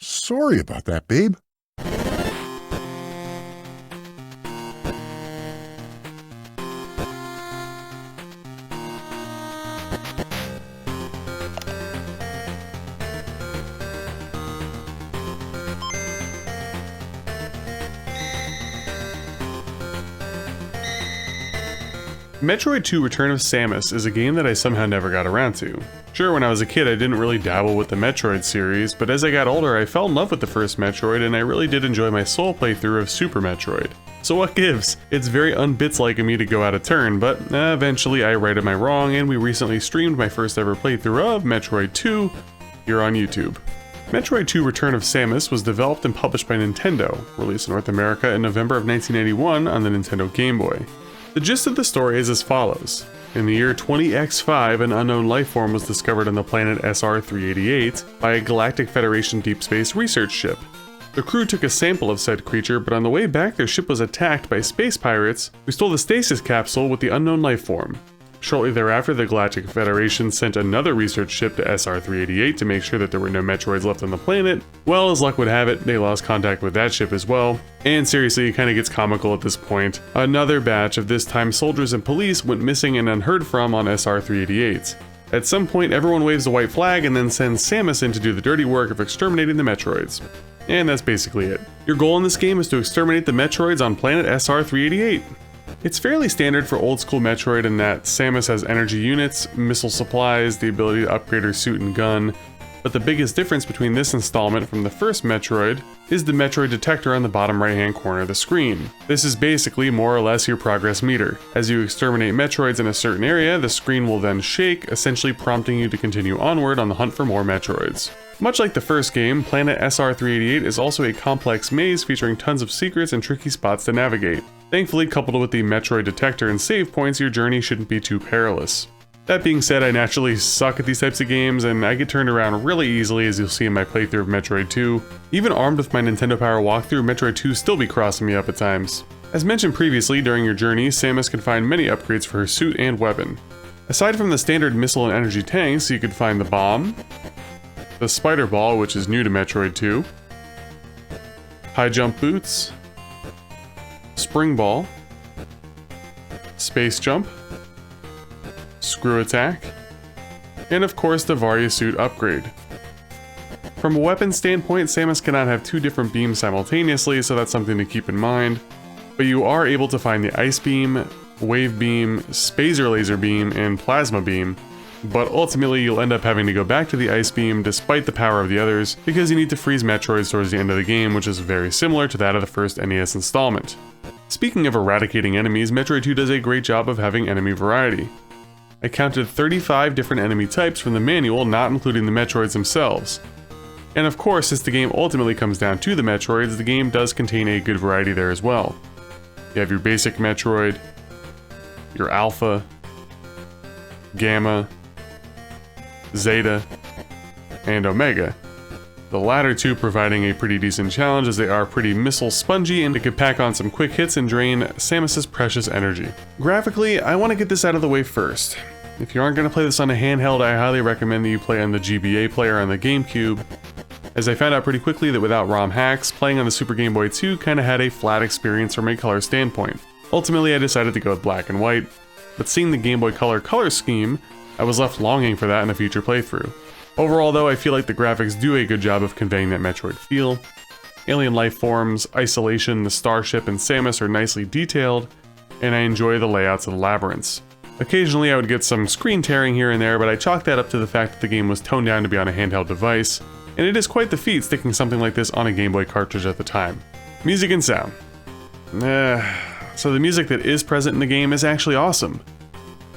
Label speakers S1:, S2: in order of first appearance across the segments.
S1: Sorry about that, babe.
S2: Metroid II Return of Samus is a game that I somehow never got around to. Sure, when I was a kid I didn't really dabble with the Metroid series, but as I got older I fell in love with the first Metroid and I really did enjoy my solo playthrough of Super Metroid. So what gives? It's very un-Bits-like of me to go out of turn, but eventually I righted my wrong and we recently streamed my first ever playthrough of Metroid II here on YouTube. Metroid II Return of Samus was developed and published by Nintendo, released in North America in November of 1981 on the Nintendo Game Boy. The gist of the story is as follows. In the year 20X5, an unknown lifeform was discovered on the planet SR-388 by a Galactic Federation deep space research ship. The crew took a sample of said creature, but on the way back their ship was attacked by space pirates who stole the stasis capsule with the unknown lifeform. Shortly thereafter, the Galactic Federation sent another research ship to SR-388 to make sure that there were no Metroids left on the planet. Well, as luck would have it, they lost contact with that ship as well. And seriously, it kinda gets comical at this point. Another batch of this time soldiers and police went missing and unheard from on SR-388. At some point, everyone waves a white flag and then sends Samus in to do the dirty work of exterminating the Metroids. And that's basically it. Your goal in this game is to exterminate the Metroids on planet SR-388. It's fairly standard for old school Metroid in that Samus has energy units, missile supplies, the ability to upgrade her suit and gun, but the biggest difference between this installment from the first Metroid is the Metroid detector on the bottom right hand corner of the screen. This is basically more or less your progress meter. As you exterminate Metroids in a certain area, the screen will then shake, essentially prompting you to continue onward on the hunt for more Metroids. Much like the first game, Planet SR-388 is also a complex maze featuring tons of secrets and tricky spots to navigate. Thankfully, coupled with the Metroid detector and save points, your journey shouldn't be too perilous. That being said, I naturally suck at these types of games, and I get turned around really easily as you'll see in my playthrough of Metroid 2. Even armed with my Nintendo Power walkthrough, Metroid 2 still be crossing me up at times. As mentioned previously, during your journey, Samus can find many upgrades for her suit and weapon. Aside from the standard missile and energy tanks, you could find the bomb, the spider ball, which is new to Metroid 2, high jump boots, spring ball, space jump, screw attack, and of course the Varia Suit upgrade. From a weapon standpoint, Samus cannot have two different beams simultaneously, so that's something to keep in mind, but you are able to find the Ice Beam, Wave Beam, Spazer Laser Beam, and Plasma Beam, but ultimately you'll end up having to go back to the Ice Beam despite the power of the others, because you need to freeze Metroids towards the end of the game, which is very similar to that of the first NES installment. Speaking of eradicating enemies, Metroid 2 does a great job of having enemy variety. I counted 35 different enemy types from the manual, not including the Metroids themselves. And of course, since the game ultimately comes down to the Metroids, the game does contain a good variety there as well. You have your basic Metroid, your Alpha, Gamma, Zeta, and Omega. The latter two providing a pretty decent challenge as they are pretty missile spongy and they can pack on some quick hits and drain Samus's precious energy. Graphically, I want to get this out of the way first. If you aren't going to play this on a handheld, I highly recommend that you play on the GBA player on the GameCube, as I found out pretty quickly that without ROM hacks, playing on the Super Game Boy 2 kinda had a flat experience from a color standpoint. Ultimately, I decided to go with black and white, but seeing the Game Boy Color color scheme, I was left longing for that in a future playthrough. Overall though, I feel like the graphics do a good job of conveying that Metroid feel. Alien life forms, isolation, the starship, and Samus are nicely detailed, and I enjoy the layouts of the labyrinths. Occasionally I would get some screen tearing here and there, but I chalk that up to the fact that the game was toned down to be on a handheld device, and it is quite the feat sticking something like this on a Game Boy cartridge at the time. Music and sound. So the music that is present in the game is actually awesome.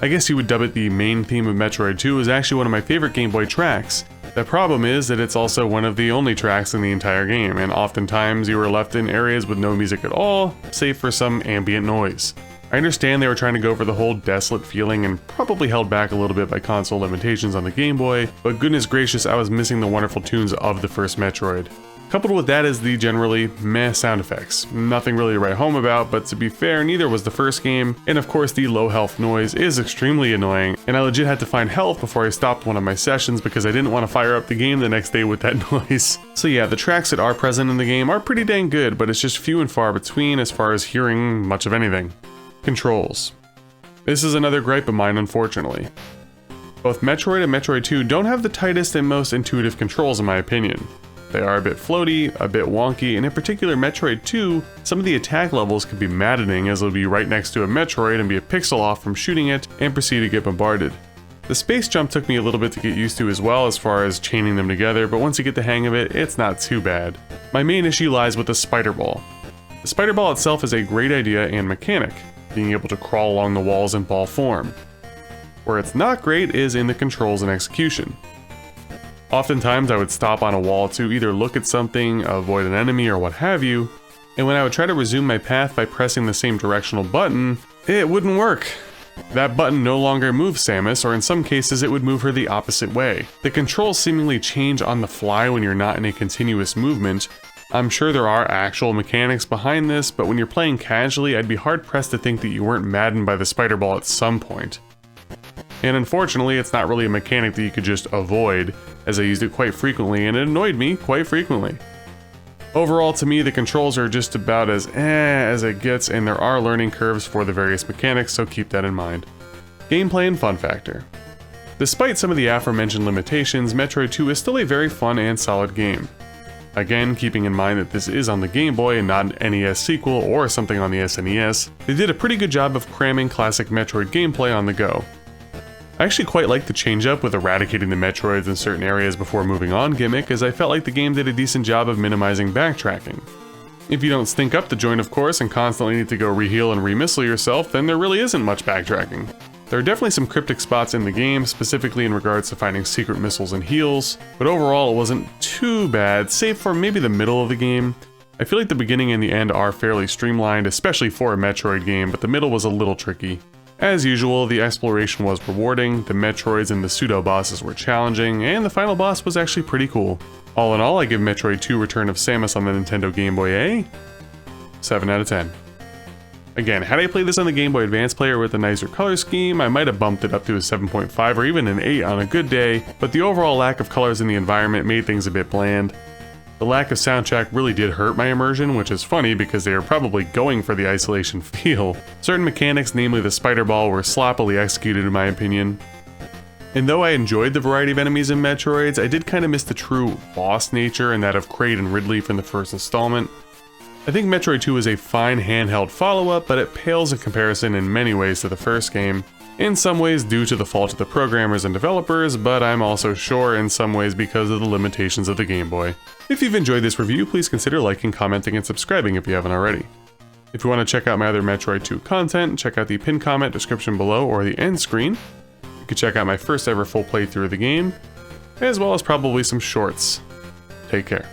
S2: I guess you would dub it the main theme of Metroid 2 is actually one of my favorite Game Boy tracks. The problem is that it's also one of the only tracks in the entire game, and oftentimes you are left in areas with no music at all, save for some ambient noise. I understand they were trying to go for the whole desolate feeling and probably held back a little bit by console limitations on the Game Boy, but goodness gracious, I was missing the wonderful tunes of the first Metroid. Coupled with that is the generally meh sound effects. Nothing really to write home about, but to be fair, neither was the first game, and of course the low health noise is extremely annoying, and I legit had to find health before I stopped one of my sessions because I didn't want to fire up the game the next day with that noise. So yeah, the tracks that are present in the game are pretty dang good, but it's just few and far between as far as hearing much of anything. Controls. This is another gripe of mine, unfortunately. Both Metroid and Metroid II don't have the tightest and most intuitive controls in my opinion. They are a bit floaty, a bit wonky, and in particular Metroid II, some of the attack levels can be maddening as it'll be right next to a Metroid and be a pixel off from shooting it and proceed to get bombarded. The space jump took me a little bit to get used to as well as far as chaining them together, but once you get the hang of it, it's not too bad. My main issue lies with the spider ball. The spider ball itself is a great idea and mechanic, being able to crawl along the walls in ball form. Where it's not great is in the controls and execution. Oftentimes I would stop on a wall to either look at something, avoid an enemy, or what have you, and when I would try to resume my path by pressing the same directional button, it wouldn't work. That button no longer moves Samus, or in some cases it would move her the opposite way. The controls seemingly change on the fly when you're not in a continuous movement. I'm sure there are actual mechanics behind this, but when you're playing casually, I'd be hard pressed to think that you weren't maddened by the spider ball at some point. And unfortunately, it's not really a mechanic that you could just avoid, as I used it quite frequently and it annoyed me quite frequently. Overall, to me, the controls are just about as as it gets, and there are learning curves for the various mechanics, so keep that in mind. Gameplay and fun factor. Despite some of the aforementioned limitations, Metroid 2 is still a very fun and solid game. Again, keeping in mind that this is on the Game Boy and not an NES sequel or something on the SNES, they did a pretty good job of cramming classic Metroid gameplay on the go. I actually quite liked the change up with eradicating the Metroids in certain areas before moving on gimmick, as I felt like the game did a decent job of minimizing backtracking. If you don't stink up the joint of course and constantly need to go reheal and remissile yourself, then there really isn't much backtracking. There are definitely some cryptic spots in the game, specifically in regards to finding secret missiles and heals, but overall it wasn't too bad, save for maybe the middle of the game. I feel like the beginning and the end are fairly streamlined, especially for a Metroid game, but the middle was a little tricky. As usual, the exploration was rewarding, the Metroids and the pseudo-bosses were challenging, and the final boss was actually pretty cool. All in all, I give Metroid 2 Return of Samus on the Nintendo Game Boy a 7 out of 10. Again, had I played this on the Game Boy Advance player with a nicer color scheme, I might have bumped it up to a 7.5 or even an 8 on a good day, but the overall lack of colors in the environment made things a bit bland. The lack of soundtrack really did hurt my immersion, which is funny because they are probably going for the isolation feel. Certain mechanics, namely the spider ball, were sloppily executed in my opinion. And though I enjoyed the variety of enemies in Metroids, I did kind of miss the true boss nature and that of Kraid and Ridley from the first installment. I think Metroid 2 is a fine handheld follow-up, but it pales in comparison in many ways to the first game. In some ways due to the fault of the programmers and developers, but I'm also sure in some ways because of the limitations of the Game Boy. If you've enjoyed this review, please consider liking, commenting, and subscribing if you haven't already. If you want to check out my other Metroid 2 content, check out the pinned comment description below or the end screen. You can check out my first ever full playthrough of the game, as well as probably some shorts. Take care.